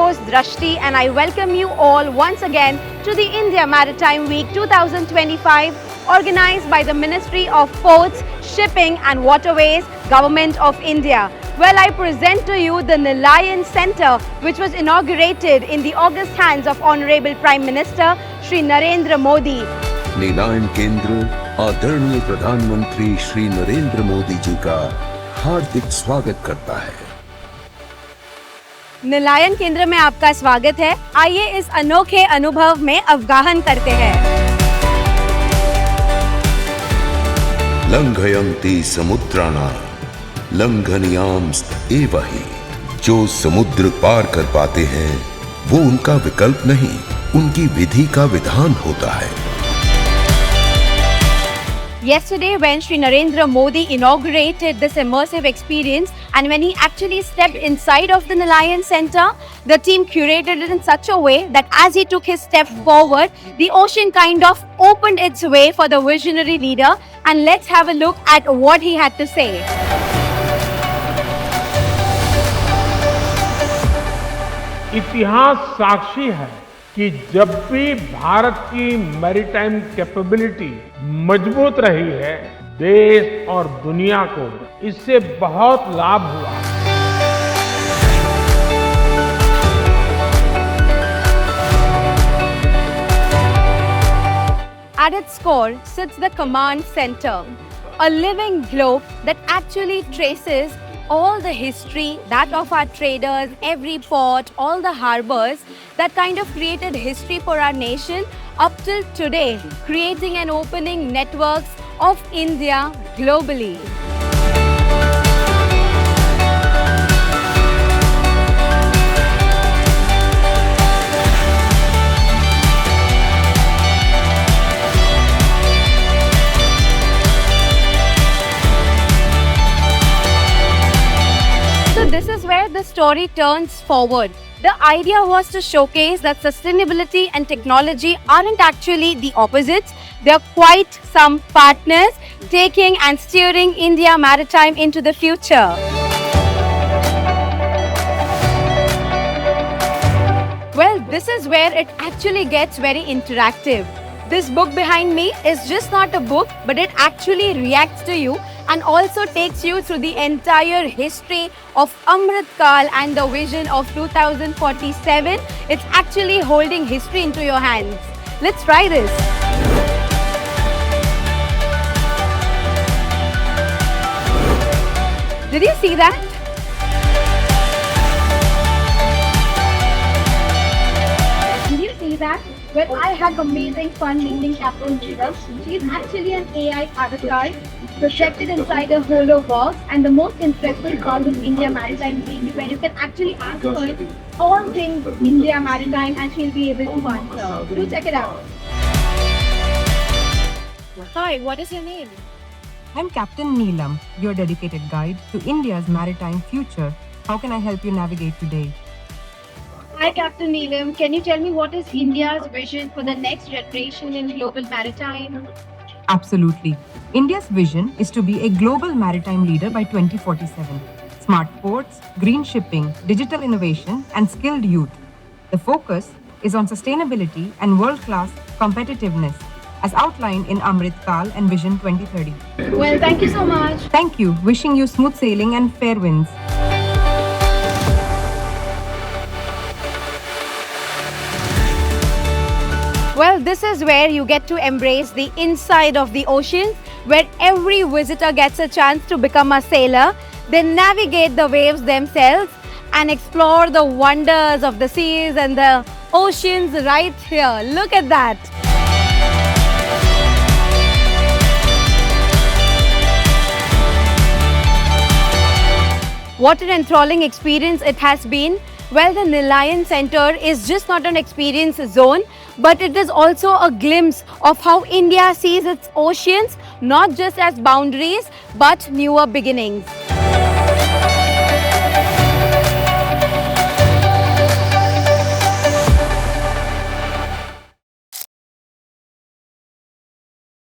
host Drashti and I welcome you all once again to the India Maritime Week 2025 organized by the Ministry of Ports, Shipping and Waterways, Government of India. Well, I present to you the Nilayan Center which was inaugurated in the august hands of Honorable Prime Minister Shri Narendra Modi. नीलायन केंद्र आदरणीय प्रधानमंत्री श्री नरेंद्र मोदी जी का हार्दिक स्वागत करता है। निलायन केंद्र में आपका स्वागत है। आइए इस अनोखे अनुभव में अवगाहन करते हैं। लंघयन्ति समुद्राणां लंघनीयांस्त एव हि। जो समुद्र पार कर पाते हैं वो उनका विकल्प नहीं, उनकी विधि का विधान होता है। Yesterday, when Shri Narendra Modi inaugurated this immersive experience and when he actually stepped inside of the Nilayan Center, the team curated it in such a way that as he took his step forward, the ocean kind of opened its way for the visionary leader. And let's have a look at what he had to say. इतिहास साक्षी है कि जब भी भारत की maritime capability मजबूत रही है, देश और दुनिया को इससे बहुत लाभ हुआ। At its core sits the command center, a living globe that actually traces all the history, that of our traders, every port, all the harbors, that kind of created history for our nation up till today, creating and opening networks of India globally. This is where the story turns forward. The idea was to showcase that sustainability and technology aren't actually the opposites. They're quite some partners taking and steering India Maritime into the future. Well, this is where it actually gets very interactive. This book behind me is just not a book, but it actually reacts to you and also takes you through the entire history of Amrit Kal and the vision of 2047. It's actually holding history into your hands. Let's try this. Did you see that? Did you see that? Well, I had amazing fun meeting Captain Jira. She's actually an AI avatar projected inside a hollow box, and the most interesting part of India Maritime Week where you can actually ask her all things India Maritime and she'll be able to answer. Do check it out. Hi, what is your name? I'm Captain Neelam, your dedicated guide to India's maritime future. How can I help you navigate today? Hi, Captain Neelam. Can you tell me what is India's vision for the next generation in global maritime? Absolutely. India's vision is to be a global maritime leader by 2047. Smart ports, green shipping, digital innovation, and skilled youth. The focus is on sustainability and world-class competitiveness, as outlined in Amrit Kal and Vision 2030. Well, thank you so much. Thank you. Wishing you smooth sailing and fair winds. Well, this is where you get to embrace the inside of the oceans, where every visitor gets a chance to become a sailor. They navigate the waves themselves and explore the wonders of the seas and the oceans right here. Look at that. What an enthralling experience it has been. Well, the Nilayan Center is just not an experience zone, but it is also a glimpse of how India sees its oceans, not just as boundaries, but newer beginnings.